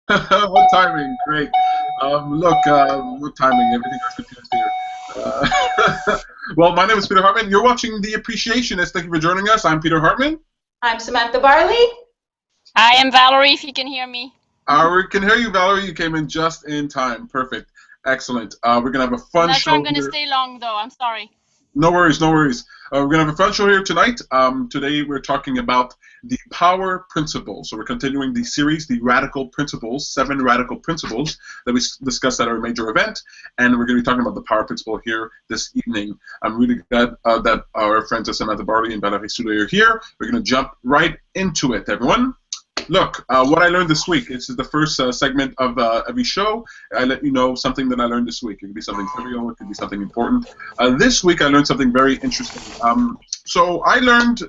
What timing? Great. Look, what timing? Everything is confused here. Well, my name is Peter Hartman. You're watching The Appreciationist. Thank you for joining us. I'm Peter Hartman. I'm Samantha Barley. I am Valerie, if you can hear me. We can hear you, Valerie. You came in just in time. Perfect. Excellent. We're going to have a fun show. I'm not sure I'm going to stay long, though. I'm sorry. No worries, no worries. We're going to have a fun show here tonight. Today we're talking about the power principles. So we're continuing the series, the radical principles, 7 radical principles that we discussed at our major event. And we're going to be talking about the power principle here this evening. I'm really glad that our friends Samantha Barley and Valerie Soule are here. We're going to jump right into it, everyone. Look, what I learned this week. This is the first segment of every show. I let you know something that I learned this week. It could be something trivial. It could be something important. This week I learned something very interesting. So I learned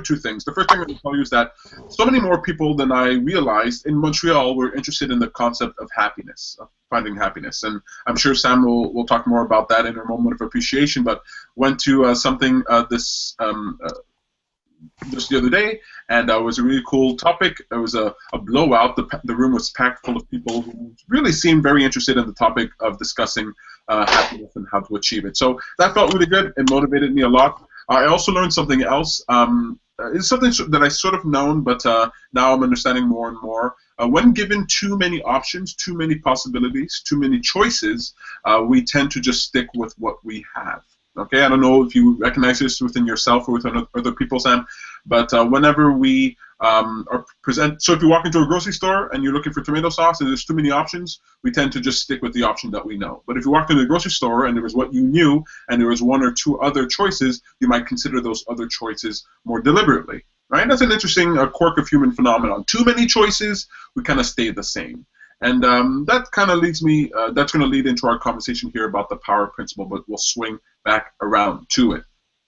2 things. The first thing I'm going to tell you is that so many more people than I realized in Montreal were interested in the concept of happiness, of finding happiness. And I'm sure Sam will talk more about that in her moment of appreciation, but went to something just the other day, and it was a really cool topic. It was a blowout. The room was packed full of people who really seemed very interested in the topic of discussing happiness and how to achieve it. So that felt really good. It motivated me a lot. I also learned something else. It's something that I sort of known, but now I'm understanding more and more. When given too many options, too many possibilities, too many choices, we tend to just stick with what we have. Okay, I don't know if you recognize this within yourself or with other people, Sam, but whenever we are present, so if you walk into a grocery store and you're looking for tomato sauce and there's too many options, we tend to just stick with the option that we know. But if you walked into the grocery store and there was what you knew and there was 1 or 2 other choices, you might consider those other choices more deliberately, right? That's an interesting quirk of human phenomenon. Too many choices, we kind of stay the same. And that kind of leads me, that's going to lead into our conversation here about the power principle, but we'll swing back around to it.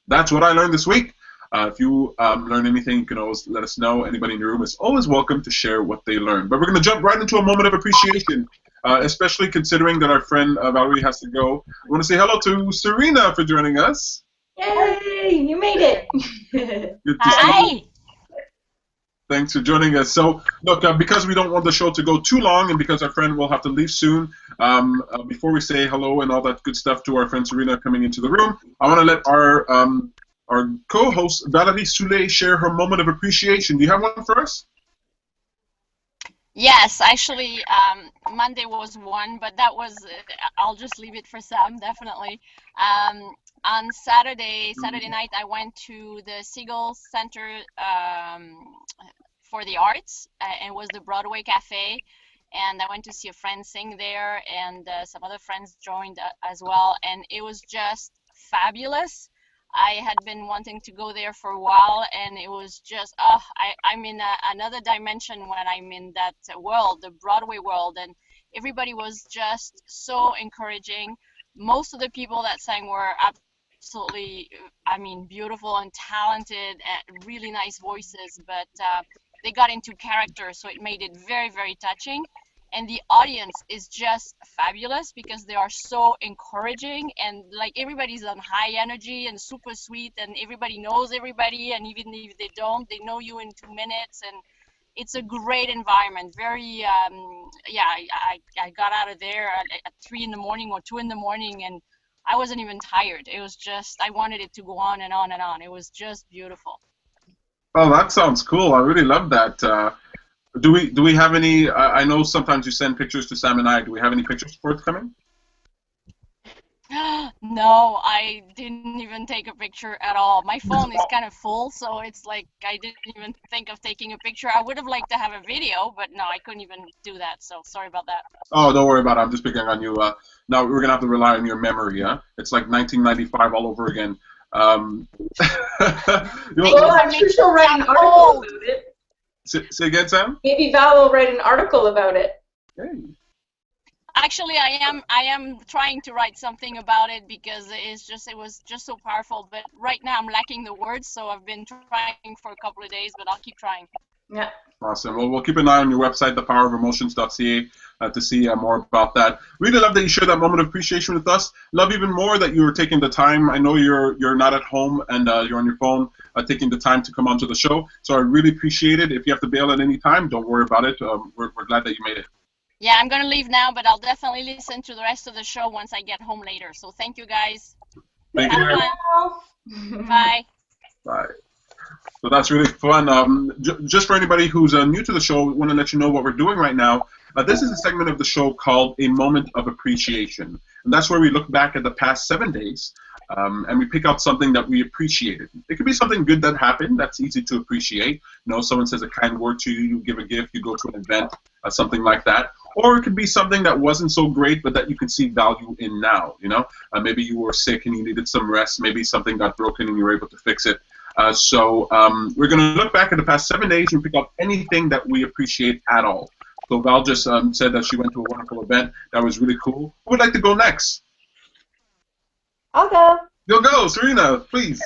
That's what I learned this week. If you learn anything, you can always let us know. Anybody in your room is always welcome to share what they learned. But we're going to jump right into a moment of appreciation, especially considering that our friend Valerie has to go. I want to say hello to Serena for joining us. Yay! You made it! Good to see you. Thanks for joining us. So, look, because we don't want the show to go too long and because our friend will have to leave soon, before we say hello and all that good stuff to our friend Serena coming into the room, I want to let our co-host Valerie Soule share her moment of appreciation. Do you have one for us? Yes, actually, Monday was one, but that was, I'll just leave it for Sam, definitely. On Saturday night, I went to the Seagull Center for the Arts, and it was the Broadway Cafe, and I went to see a friend sing there, and some other friends joined as well, and it was just fabulous. I had been wanting to go there for a while, and it was just, I'm in another dimension when I'm in that world, the Broadway world, and everybody was just so encouraging. Most of the people that sang were absolutely, beautiful and talented, and really nice voices, but they got into character, so it made it very, very touching. And the audience is just fabulous because they are so encouraging, and like everybody's on high energy and super sweet, and everybody knows everybody, and even if they don't, they know you in 2 minutes, and it's a great environment. Very, I got out of there at 3 in the morning or 2 in the morning, and I wasn't even tired. It was just, I wanted it to go on and on and on. It was just beautiful. Oh, that sounds cool. I really love that. Do we have any? I know sometimes you send pictures to Sam and I. Do we have any pictures forthcoming? No, I didn't even take a picture at all. My phone is kind of full, so it's like I didn't even think of taking a picture. I would have liked to have a video, but no, I couldn't even do that, so sorry about that. Oh, don't worry about it. I'm just picking on you. Now we're going to have to rely on your memory, huh? It's like 1995 all over again. I'm sure she'll write an article about it. Say again, Sam? Maybe Val will write an article about it. Hey. Actually, I am trying to write something about it because it was just so powerful. But right now I'm lacking the words, so I've been trying for a couple of days, but I'll keep trying. Yeah. Awesome. Well, we'll keep an eye on your website, thepowerofemotions.ca, to see more about that. Really love that you shared that moment of appreciation with us. Love even more that you were taking the time. I know you're not at home and you're on your phone, taking the time to come onto the show. So I really appreciate it. If you have to bail at any time, don't worry about it. We're glad that you made it. Yeah, I'm going to leave now, but I'll definitely listen to the rest of the show once I get home later. So thank you, guys. Thank Have you. fun. Bye. Bye. So that's really fun. Just for anybody who's new to the show, we want to let you know what we're doing right now. This is a segment of the show called A Moment of Appreciation. And that's where we look back at the past 7 days and we pick out something that we appreciated. It could be something good that happened that's easy to appreciate. You know, someone says a kind word to you, you give a gift, you go to an event, something like that. Or it could be something that wasn't so great but that you can see value in now. You know, maybe you were sick and you needed some rest. Maybe something got broken and you were able to fix it. So we're going to look back at the past 7 days and pick up anything that we appreciate at all. So Val just said that she went to a wonderful event. That was really cool. Who would like to go next? I'll go. You'll go, Serena, please.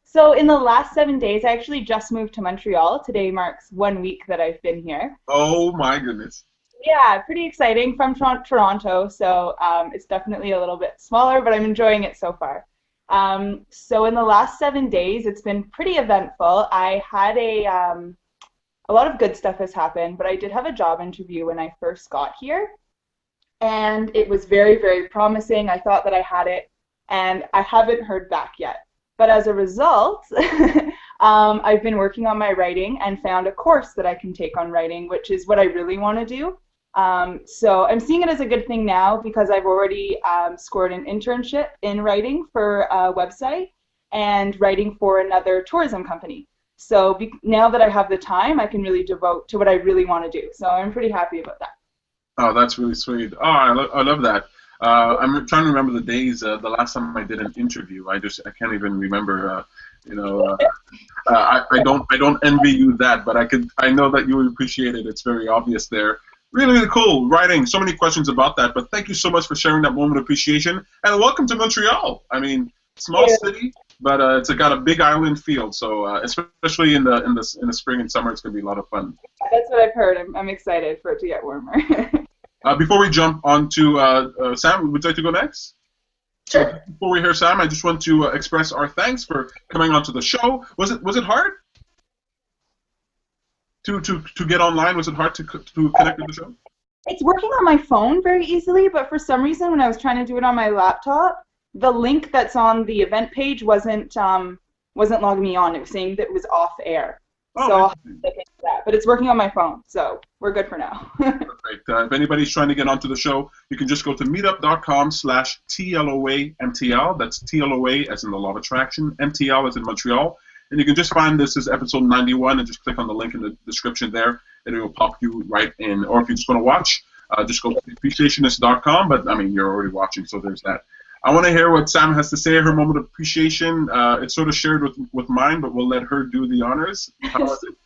So in the last 7 days, I actually just moved to Montreal. Today marks 1 week that I've been here. Oh my goodness. Yeah, pretty exciting. From Toronto, so it's definitely a little bit smaller, but I'm enjoying it so far. So in the last 7 days, it's been pretty eventful. I had a lot of good stuff has happened, but I did have a job interview when I first got here, and it was very, very promising. I thought that I had it, and I haven't heard back yet. But as a result, I've been working on my writing and found a course that I can take on writing, which is what I really want to do. So I'm seeing it as a good thing now because I've already scored an internship in writing for a website and writing for another tourism company. So now that I have the time, I can really devote to what I really want to do. So I'm pretty happy about that. Oh, that's really sweet. Oh, I love that. I'm trying to remember the days. The last time I did an interview, I can't even remember. I don't envy you that, but I know that you appreciate it. It's very obvious there. Really, really cool writing. So many questions about that, but thank you so much for sharing that moment of appreciation. And welcome to Montreal. I mean, small city, but it's got a big island feel. So especially in the spring and summer, it's gonna be a lot of fun. That's what I've heard. I'm excited for it to get warmer. Before we jump on to Sam, would you like to go next? Sure. Before we hear Sam, I just want to express our thanks for coming onto the show. Was it hard to get online? Was it hard to connect to the show? It's working on my phone very easily, but for some reason when I was trying to do it on my laptop, the link that's on the event page wasn't logging me on. It was saying that it was off air. Oh, so I'll have to look into that. But it's working on my phone, so we're good for now. Perfect. If anybody's trying to get onto the show, you can just go to meetup.com/TLOAMTL. That's TLOA as in the law of attraction, MTL as in Montreal. And you can just find this as episode 91 and just click on the link in the description there, and it will pop you right in. Or if you just want to watch, just go to Appreciationist.com. But, I mean, you're already watching, so there's that. I want to hear what Sam has to say, her moment of appreciation. It's sort of shared with mine, but we'll let her do the honors. How was it?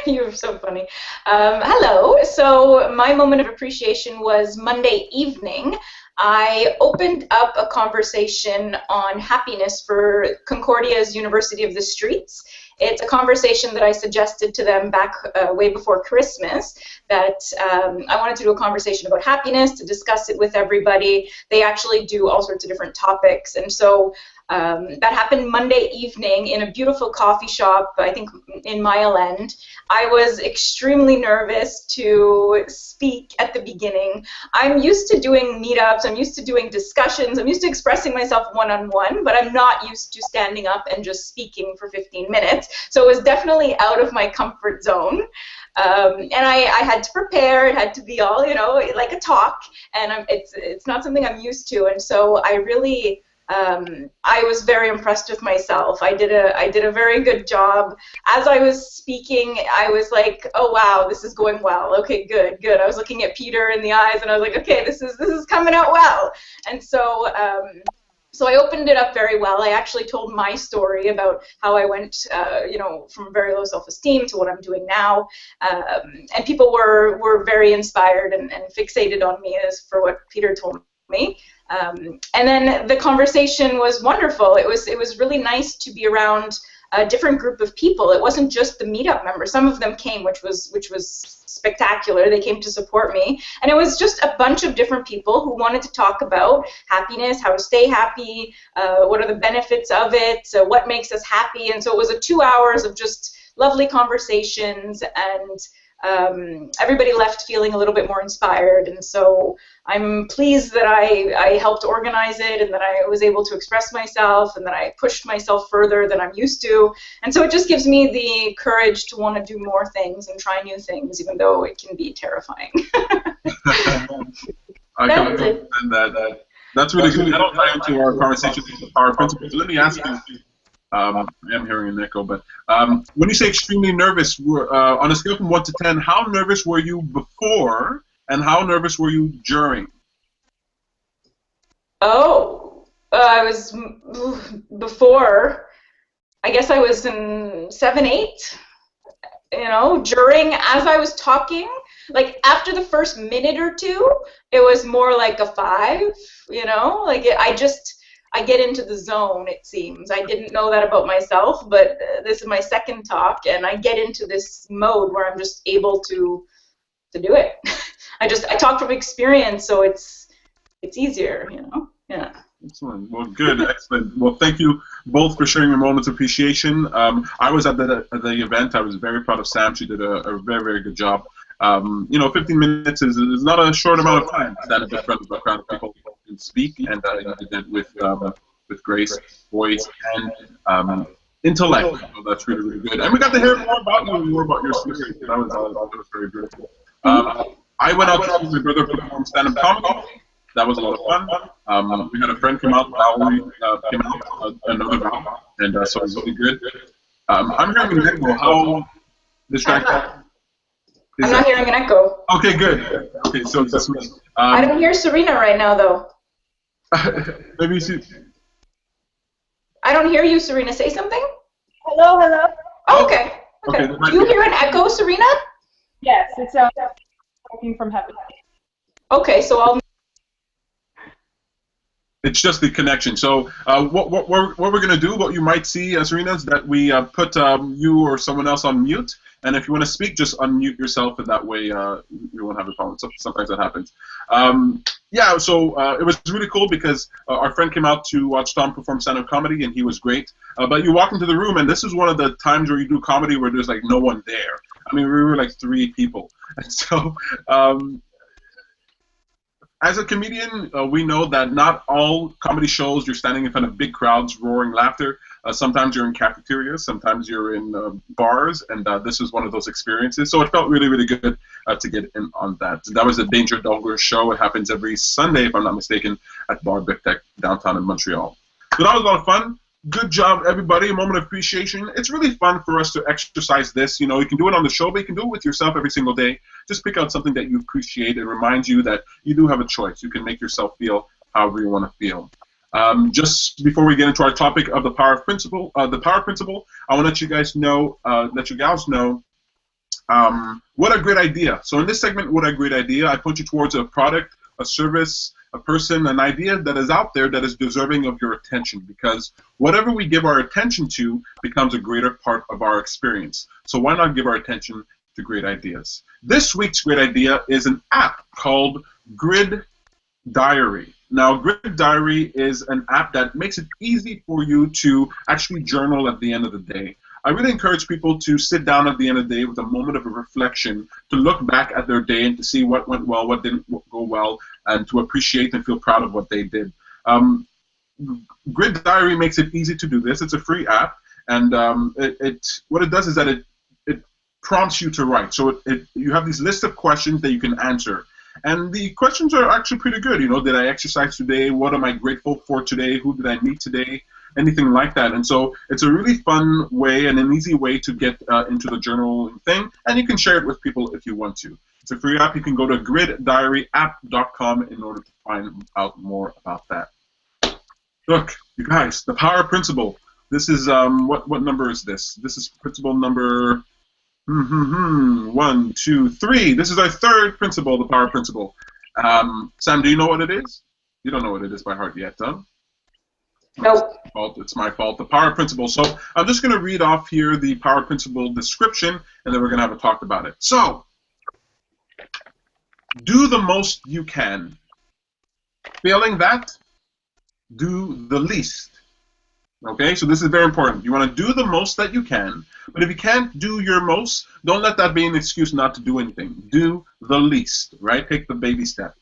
You're so funny. Hello. So my moment of appreciation was Monday evening. I opened up a conversation on happiness for Concordia's University of the Streets. It's a conversation that I suggested to them back way before Christmas, that I wanted to do a conversation about happiness, to discuss it with everybody. They actually do all sorts of different topics, and so that happened Monday evening in a beautiful coffee shop, I think in Mile End. I was extremely nervous to speak at the beginning. I'm used to doing meetups, I'm used to doing discussions, I'm used to expressing myself one-on-one, but I'm not used to standing up and just speaking for 15 minutes. So it was definitely out of my comfort zone. And I had to prepare, it had to be all, like a talk, and it's not something I'm used to, and so I really... I was very impressed with myself. I did a very good job. As I was speaking, I was like, oh wow, this is going well. Okay, good. I was looking at Peter in the eyes, and I was like, okay, this is coming out well. And so so I opened it up very well. I actually told my story about how I went, from very low self-esteem to what I'm doing now, and people were very inspired and fixated on me as for what Peter told me. And then the conversation was wonderful. It was really nice to be around a different group of people. It wasn't just the meetup members. Some of them came, which was spectacular. They came to support me, and it was just a bunch of different people who wanted to talk about happiness, how to stay happy, what are the benefits of it, what makes us happy. And so it was 2 hours of just lovely conversations, and everybody left feeling a little bit more inspired. And so I'm pleased that I helped organize it, and that I was able to express myself, and that I pushed myself further than I'm used to. And so it just gives me the courage to want to do more things and try new things, even though it can be terrifying. I can understand that. That's really good. That'll tie into our conversation with the power principle. So let me ask you, I am hearing an echo, but when you say extremely nervous, on a scale from 1 to 10, how nervous were you before, and how nervous were you during? Oh, I was before. I guess I was in 7, 8. You know, during, as I was talking, like after the first minute or two, it was more like a 5. You know, like I get into the zone, it seems. I didn't know that about myself, but this is my second talk, and I get into this mode where I'm just able to do it. I talk from experience, so it's easier, you know. Yeah. Excellent. Well, good. Excellent. Well, thank you both for sharing your moments of appreciation. I was at the event. I was very proud of Sam. She did a very, very good job. You know, 15 minutes is not a short amount of time to stand up in front of a crowd of people and speak, and you did it with grace, voice, and intellect. So that's really, really good. And we got to hear more about you, more about your story. That was very good. I went out to see my brother perform stand-up comedy. That was a lot of fun. We had a friend come out, Valerie came out, another Val, and so it was really good. I'm hearing an echo. How distracting? I'm not hearing an echo. Okay, good. Okay, so it's just me. I don't hear Serena right now, though. Maybe she... I don't hear you, Serena. Say something. Hello, hello. Oh, okay. Okay. Do you hear an echo, Serena? Yes, it sounds like talking from heaven. Okay, so I'll... It's just the connection. So what we're going to do, what you might see, Serena, is that we put you or someone else on mute. And if you want to speak, just unmute yourself, and that way you won't have a problem. So sometimes that happens. Yeah, so it was really cool because our friend came out to watch Tom perform stand-up comedy, and he was great. But you walk into the room, and this is one of the times where you do comedy where there's like no one there. I mean, we were like 3 people. And so as a comedian, we know that not all comedy shows you're standing in front of big crowds, roaring laughter. Sometimes you're in cafeterias, sometimes you're in bars, and this is one of those experiences. So it felt really, really good to get in on that. That was the Danger Dogger show. It happens every Sunday, if I'm not mistaken, at Bar Bictec downtown in Montreal. So that was a lot of fun. Good job, everybody. A moment of appreciation. It's really fun for us to exercise this. You know, you can do it on the show, but you can do it with yourself every single day. Just pick out something that you appreciate. It reminds you that you do have a choice. You can make yourself feel however you want to feel. Just before we get into our topic of the power principle, I want to let you guys know, let you gals know, what a great idea. So in this segment, what a great idea, I point you towards a product, a service, a person, an idea that is out there that is deserving of your attention, because whatever we give our attention to becomes a greater part of our experience. So why not give our attention to great ideas? This week's great idea is an app called Grid Diary. Now, Grid Diary is an app that makes it easy for you to actually journal at the end of the day. I really encourage people to sit down at the end of the day with a moment of a reflection, to look back at their day and to see what went well, what didn't go well, and to appreciate and feel proud of what they did. Grid Diary makes it easy to do this. It's a free app, and what it does is that it prompts you to write. So you have these list of questions that you can answer. And the questions are actually pretty good. You know, did I exercise today? What am I grateful for today? Who did I meet today? Anything like that. And so it's a really fun way and an easy way to get into the journaling thing. And you can share it with people if you want to. It's a free app. You can go to griddiaryapp.com in order to find out more about that. Look, you guys, the power principle. This is, what number is this? This is principle number... 1, 2, 3. This is our third principle, the power principle. Sam, do you know what it is? You don't know what it is by heart yet, huh? Nope. It's my fault. The power principle. So I'm just going to read off here the power principle description, and then we're going to have a talk about it. So, do the most you can. Failing that, do the least. Okay, so this is very important. You want to do the most that you can, but if you can't do your most, don't let that be an excuse not to do anything. Do the least, right? Take the baby step.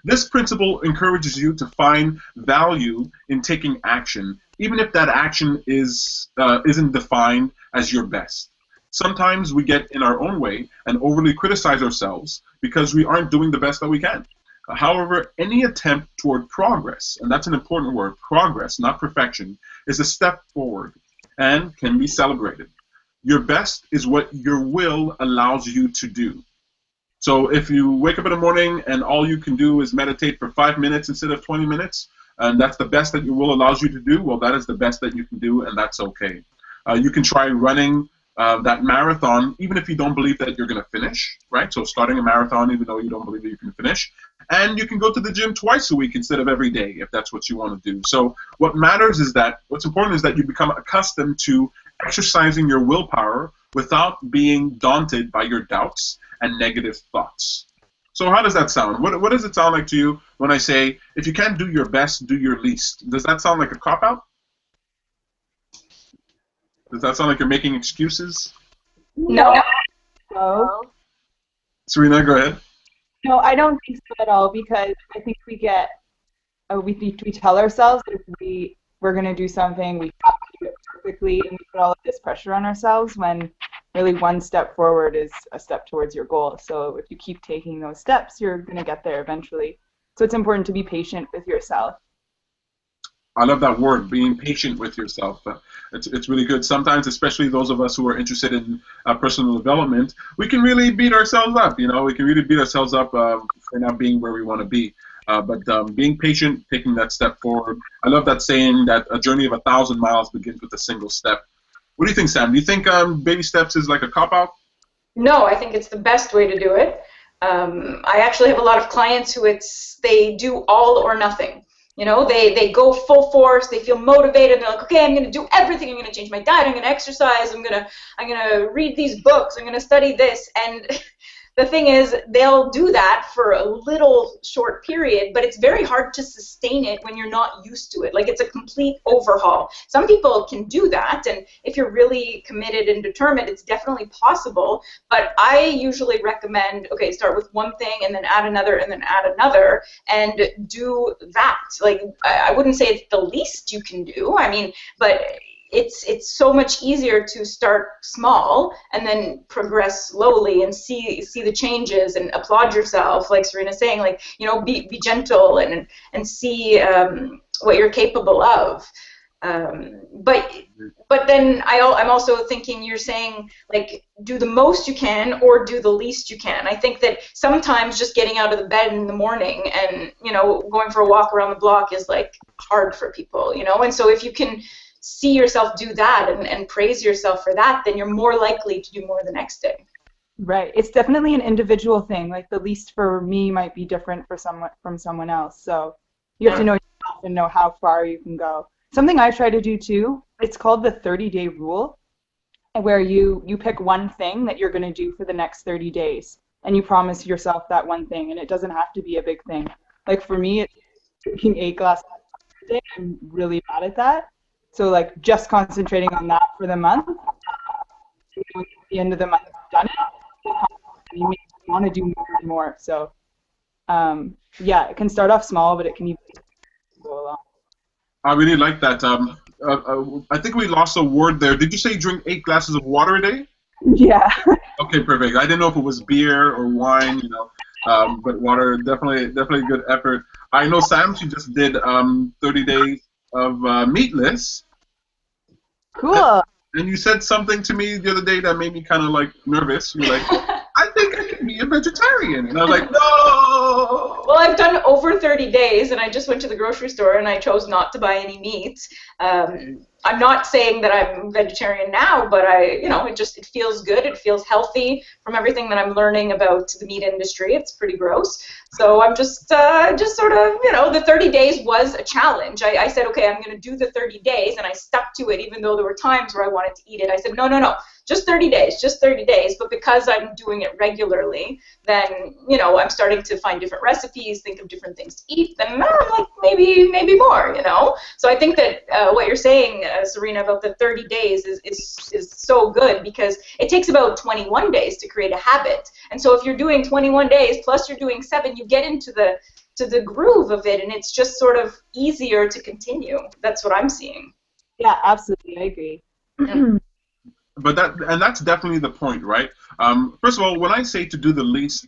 This principle encourages you to find value in taking action, even if that action isn't defined as your best. Sometimes we get in our own way and overly criticize ourselves because we aren't doing the best that we can. However, any attempt toward progress, and that's an important word, progress, not perfection, is a step forward and can be celebrated. Your best is what your will allows you to do. So if you wake up in the morning and all you can do is meditate for 5 minutes instead of 20 minutes, and that's the best that your will allows you to do, well, that is the best that you can do, and that's okay. You can try running that marathon, even if you don't believe that you're going to finish, right? So starting a marathon, even though you don't believe that you can finish. And you can go to the gym twice a week instead of every day, if that's what you want to do. So what matters is that, what's important is that you become accustomed to exercising your willpower without being daunted by your doubts and negative thoughts. So how does that sound? What does it sound like to you when I say, if you can't do your best, do your least? Does that sound like a cop-out? Does that sound like you're making excuses? No. No. Serena, go ahead. No, I don't think so at all, because I think we get, we tell ourselves that if we're going to do something, we have to do it perfectly, and we put all of this pressure on ourselves when really one step forward is a step towards your goal. So if you keep taking those steps, you're going to get there eventually. So it's important to be patient with yourself. I love that word, being patient with yourself. It's really good. Sometimes, especially those of us who are interested in personal development, we can really beat ourselves up. You know, we can really beat ourselves up for not being where we want to be. But being patient, taking that step forward. I love that saying that a journey of 1,000 miles begins with a single step. What do you think, Sam? Do you think baby steps is like a cop-out? No, I think it's the best way to do it. I actually have a lot of clients who they do all or nothing. You know, they go full force, they feel motivated, they're like, okay, I'm going to do everything, I'm going to change my diet, I'm going to exercise, I'm going to read these books, I'm going to study this, and the thing is, they'll do that for a little short period, but it's very hard to sustain it when you're not used to it. Like, it's a complete overhaul. Some people can do that, and if you're really committed and determined, it's definitely possible, but I usually recommend, okay, start with one thing, and then add another, and then add another, and do that. Like, I wouldn't say it's the least you can do, I mean, but it's so much easier to start small and then progress slowly and see the changes and applaud yourself, like Serena's saying, like, you know, be gentle and see what you're capable of. But then I'm also thinking, you're saying, like, do the most you can or do the least you can. I think that sometimes just getting out of the bed in the morning and, you know, going for a walk around the block is, like, hard for people, you know, and so if you can see yourself do that and praise yourself for that, then you're more likely to do more the next day. Right. It's definitely an individual thing. Like, the least for me might be different for someone else. So you have to know yourself and know how far you can go. Something I try to do too, it's called the 30-day rule, where you pick one thing that you're going to do for the next 30 days, and you promise yourself that one thing, and it doesn't have to be a big thing. Like, for me, it's drinking 8 glasses a day. I'm really bad at that. So, like, just concentrating on that for the month, at the end of the month, you've done it, and you want to do more and more. So, yeah, it can start off small, but it can even go along. I really like that. I think we lost a word there. Did you say drink 8 glasses of water a day? Yeah. Okay, perfect. I didn't know if it was beer or wine, you know, but water, definitely good effort. I know Sam, she just did 30 days of meatless. Cool. And you said something to me the other day that made me kind of, like, nervous. You're like, I think I can be a vegetarian. And I was like, no! Well, I've done over 30 days, and I just went to the grocery store, and I chose not to buy any meat. I'm not saying that I'm vegetarian now, but it feels good. It feels healthy from everything that I'm learning about the meat industry. It's pretty gross. So I'm just sort of, you know, the 30 days was a challenge. I said, okay, I'm going to do the 30 days, and I stuck to it even though there were times where I wanted to eat it. I said, no, just 30 days, But because I'm doing it regularly, then, you know, I'm starting to find different recipes recipes, think of different things to eat, then like maybe more, you know. So I think that what you're saying, Serena, about the 30 days is so good, because it takes about 21 days to create a habit. And so if you're doing 21 days plus you're doing 7, you get into the groove of it, and it's just sort of easier to continue. That's what I'm seeing. Yeah, absolutely, I agree. But that's definitely the point, right? First of all, when I say to do the least,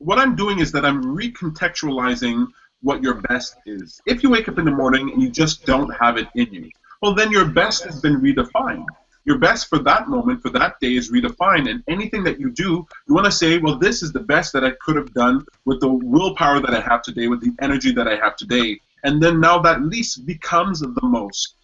what I'm doing is that I'm recontextualizing what your best is. If you wake up in the morning and you just don't have it in you, well, then your best has been redefined. Your best for that moment, for that day, is redefined, and anything that you do, you want to say, well, this is the best that I could have done with the willpower that I have today, with the energy that I have today, and then now that least becomes the most.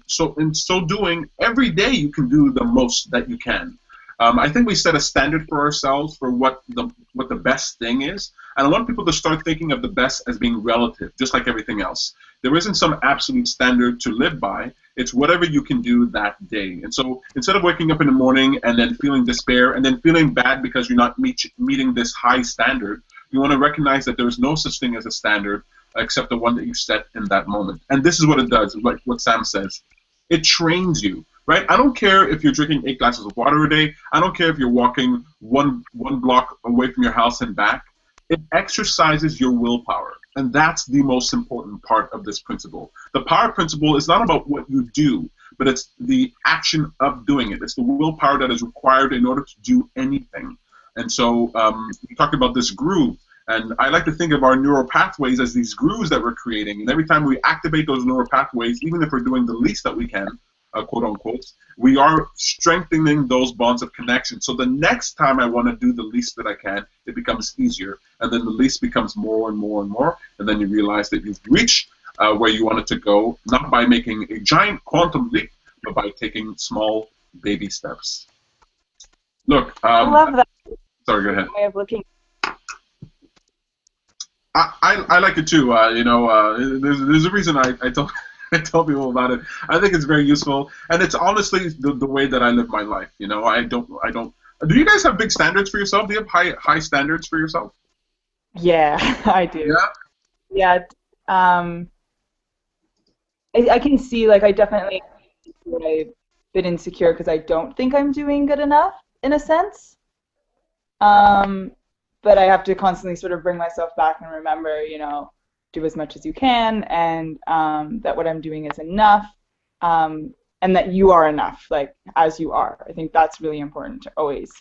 So in so doing, every day you can do the most that you can. I think we set a standard for ourselves for what the best thing is, and I want people to start thinking of the best as being relative, just like everything else. There isn't some absolute standard to live by. It's whatever you can do that day. And so instead of waking up in the morning and then feeling despair and then feeling bad because you're not meeting this high standard, you want to recognize that there is no such thing as a standard except the one that you set in that moment. And this is what it does, like what Sam says. It trains you, right? I don't care if you're drinking 8 glasses of water a day. I don't care if you're walking one block away from your house and back. It exercises your willpower. And that's the most important part of this principle. The power principle is not about what you do, but it's the action of doing it. It's the willpower that is required in order to do anything. And so we talked about this groove. And I like to think of our neural pathways as these grooves that we're creating. And every time we activate those neural pathways, even if we're doing the least that we can, quote unquote, we are strengthening those bonds of connection. So the next time I want to do the least that I can, it becomes easier. And then the least becomes more and more and more. And then you realize that you've reached where you wanted to go, not by making a giant quantum leap, but by taking small baby steps. Look, I love that. Sorry, go ahead. Way of looking. I like it too. There's a reason I tell people about it. I think it's very useful, and it's honestly the way that I live my life. You know, I don't. Do you guys have big standards for yourself? Do you have high standards for yourself? Yeah, I do. Yeah. Yeah. I can see, like, I definitely I've been insecure because I don't think I'm doing good enough, in a sense. But I have to constantly sort of bring myself back and remember, you know, do as much as you can, and that what I'm doing is enough, and that you are enough, like, as you are. I think that's really important to always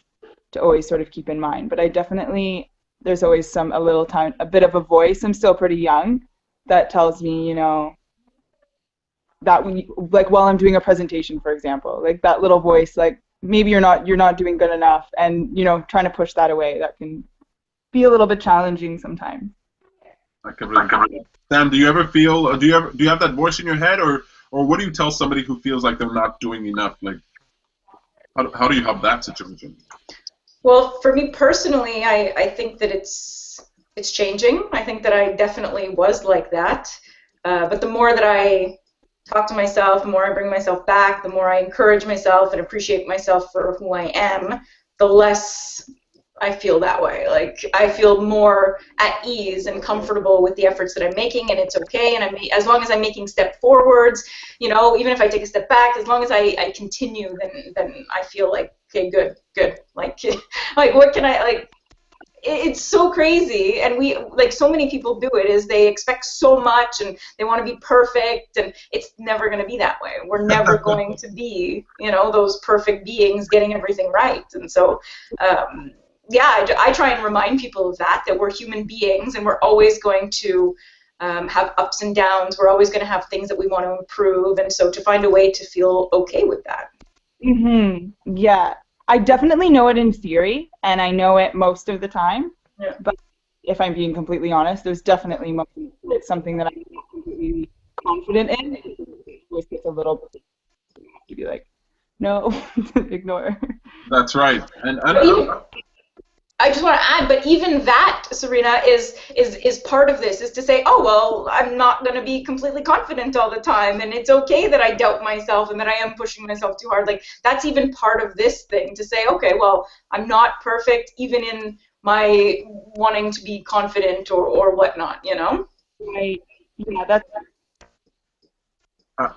sort of keep in mind. But I definitely, there's always a bit of a voice. I'm still pretty young that tells me, you know, that like while I'm doing a presentation, for example, like that little voice, like maybe you're not doing good enough, and, you know, trying to push that away, that can be a little bit challenging sometimes. Sam, do you ever feel? Do you have that voice in your head, or what do you tell somebody who feels like they're not doing enough? Like, how do you help that situation? Well, for me personally, I think that it's changing. I think that I definitely was like that, but the more that I talk to myself, the more I bring myself back, the more I encourage myself and appreciate myself for who I am, the less I feel that way. Like, I feel more at ease and comfortable with the efforts that I'm making, and it's okay. And as long as I'm making step forwards, you know, even if I take a step back, as long as I continue, then I feel like, okay, good. Like, like, what can I, like, it's so crazy, and like, so many people do it, is they expect so much and they want to be perfect, and it's never going to be that way. We're never going to be, you know, those perfect beings getting everything right. And so yeah, I try and remind people of that we're human beings, and we're always going to have ups and downs. We're always going to have things that we want to improve, and so to find a way to feel okay with that. Yeah, I definitely know it in theory, and I know it most of the time. Yeah. But if I'm being completely honest, there's definitely moments where it's something that I'm not completely confident in. It's a little bit to be like, no, ignore. That's right. And I just want to add, but even that, Serena, is part of this, is to say, oh, well, I'm not going to be completely confident all the time, and it's okay that I doubt myself and that I am pushing myself too hard. Like, that's even part of this thing, to say, okay, well, I'm not perfect even in my wanting to be confident or whatnot, you know? Right. Yeah, that's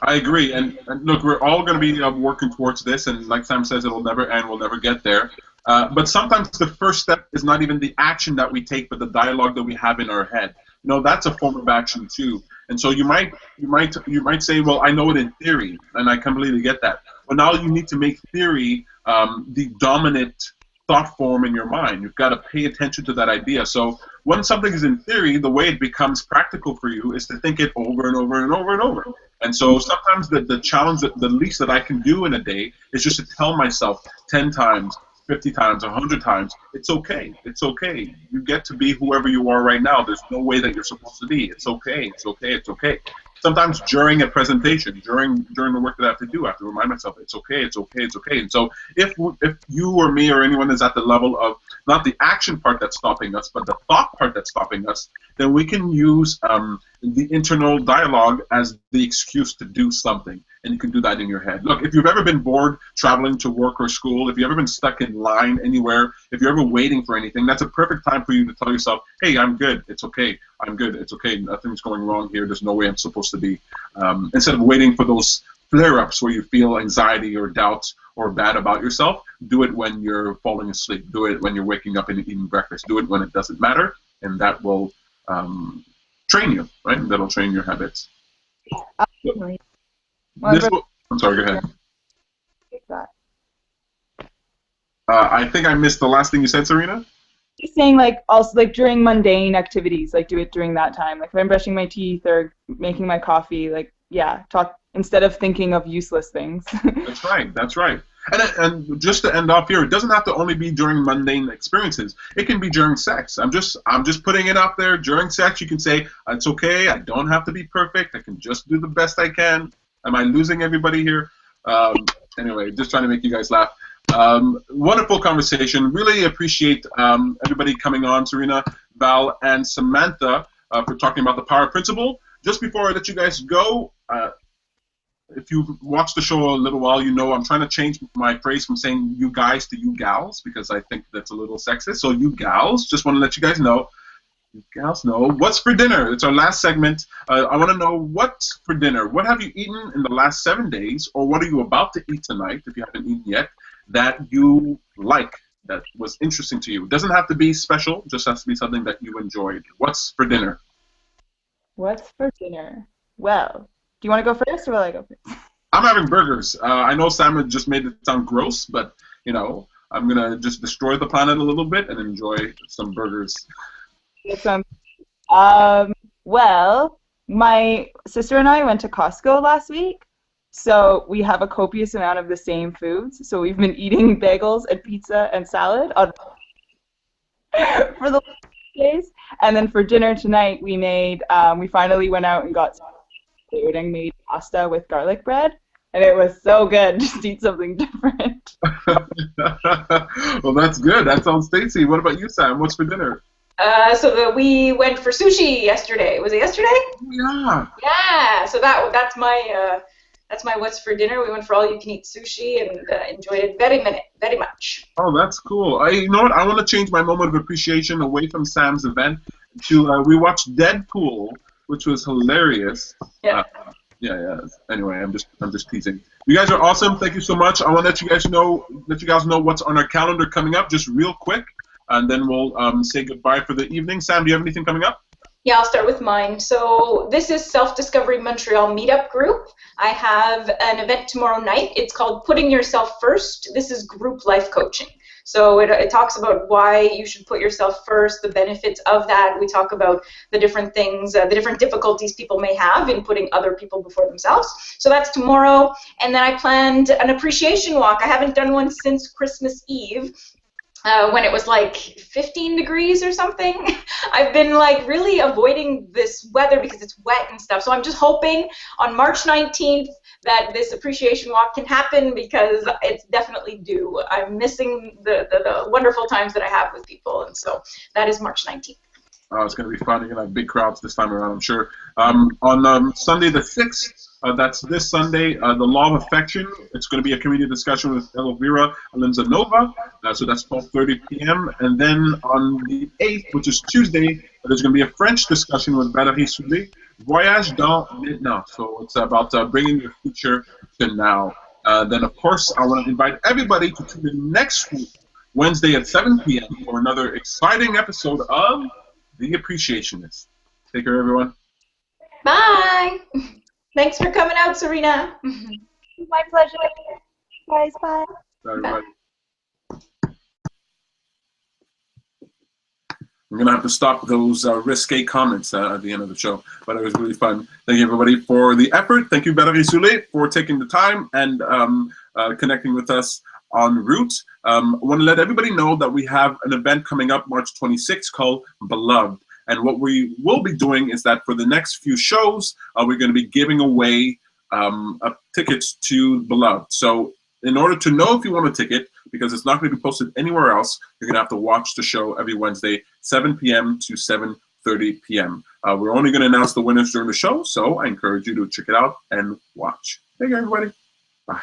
I agree, and look, we're all going to be working towards this, and like Sam says, it'll never end, we'll never get there. But sometimes the first step is not even the action that we take, but the dialogue that we have in our head. You know, that's a form of action too. And so you might say, well, I know it in theory, and I completely get that. But now you need to make theory the dominant thought form in your mind. You've got to pay attention to that idea. So when something is in theory, the way it becomes practical for you is to think it over and over and over and over. And so sometimes the challenge, the least that I can do in a day is just to tell myself 10 times, 50 times, 100 times, it's okay. It's okay. You get to be whoever you are right now. There's no way that you're supposed to be. It's okay. It's okay. It's okay. Sometimes during a presentation, during the work that I have to do, I have to remind myself, it's okay, it's okay, it's okay. And so if you or me or anyone is at the level of not the action part that's stopping us, but the thought part that's stopping us, then we can use the internal dialogue as the excuse to do something. And you can do that in your head. Look, if you've ever been bored traveling to work or school, if you've ever been stuck in line anywhere, if you're ever waiting for anything, that's a perfect time for you to tell yourself, hey, I'm good, it's okay, I'm good, it's okay, nothing's going wrong here, there's no way I'm supposed to be. Instead of waiting for those flare-ups where you feel anxiety or doubt or bad about yourself, do it when you're falling asleep, do it when you're waking up and eating breakfast, do it when it doesn't matter, and that will train you, right? That'll train your habits. absolutely. I'm sorry, go ahead. I think I missed the last thing you said, Serena. Just saying, like, also, like, during mundane activities, like, do it during that time. Like, if I'm brushing my teeth or making my coffee, like, yeah, talk instead of thinking of useless things. That's right, that's right. And just to end off here, it doesn't have to only be during mundane experiences. It can be during sex. I'm just putting it out there. During sex, you can say, it's okay, I don't have to be perfect, I can just do the best I can. Am I losing everybody here? Anyway, just trying to make you guys laugh. Wonderful conversation. Really appreciate everybody coming on, Serena, Val, and Samantha, for talking about the power principle. Just before I let you guys go, if you've watched the show a little while, you know I'm trying to change my phrase from saying you guys to you gals, because I think that's a little sexist. So you gals, just want to let you guys know. You gals know what's for dinner. It's our last segment. I want to know what's for dinner. What have you eaten in the last 7 days, or what are you about to eat tonight, if you haven't eaten yet, that you like, that was interesting to you? It doesn't have to be special, just has to be something that you enjoyed. What's for dinner? What's for dinner? Well, do you want to go first, or will I go first? I'm having burgers. I know Sam just made it sound gross, but, you know, I'm going to just destroy the planet a little bit and enjoy some burgers. Well, my sister and I went to Costco last week, so we have a copious amount of the same foods. So we've been eating bagels and pizza and salad for the last days. And then for dinner tonight, we finally went out and got food and made pasta with garlic bread. And it was so good. Just eat something different. Well, that's good. That sounds tasty. What about you, Sam? What's for dinner? We went for sushi yesterday. Was it yesterday? Yeah. Yeah. So that's my what's for dinner. We went for all-you-can-eat sushi and enjoyed it very much. Oh, that's cool. You know what? I want to change my moment of appreciation away from Sam's event to we watched Deadpool, which was hilarious. Yeah. Yeah. Anyway, I'm just teasing. You guys are awesome. Thank you so much. I want to let you guys know what's on our calendar coming up, just real quick, and then we'll say goodbye for the evening. Sam, do you have anything coming up? Yeah, I'll start with mine. So this is Self-Discovery Montreal Meetup Group. I have an event tomorrow night. It's called Putting Yourself First. This is group life coaching. So it talks about why you should put yourself first, the benefits of that. We talk about the different things, the different difficulties people may have in putting other people before themselves. So that's tomorrow. And then I planned an appreciation walk. I haven't done one since Christmas Eve. When it was like 15 degrees or something. I've been like really avoiding this weather because it's wet and stuff. So I'm just hoping on March 19th that this appreciation walk can happen, because it's definitely due. I'm missing the wonderful times that I have with people, and so that is March 19th. Oh, it's going to be fun. You're going to have big crowds this time around, I'm sure. On Sunday the 6th, That's this Sunday, The Law of Affection. It's going to be a community discussion with Elvira Alinzanova. So that's 12:30 p.m. And then on the 8th, which is Tuesday, there's going to be a French discussion with Valerie Soule, Voyage dans maintenant. So it's about bringing your future to now. Then, of course, I want to invite everybody to tune in next week, Wednesday at 7 p.m. for another exciting episode of The Appreciationist. Take care, everyone. Bye. Thanks for coming out, Serena. My pleasure. Guys, bye. Bye, everybody. I'm going to have to stop those risque comments at the end of the show, but it was really fun. Thank you, everybody, for the effort. Thank you, Valerie Soule, for taking the time and connecting with us en route. I want to let everybody know that we have an event coming up March 26th called Beloved. And what we will be doing is that for the next few shows, we're going to be giving away tickets to Beloved. So in order to know if you want a ticket, because it's not going to be posted anywhere else, you're going to have to watch the show every Wednesday, 7 p.m. to 7:30 p.m. We're only going to announce the winners during the show, so I encourage you to check it out and watch. Thank you, everybody. Bye.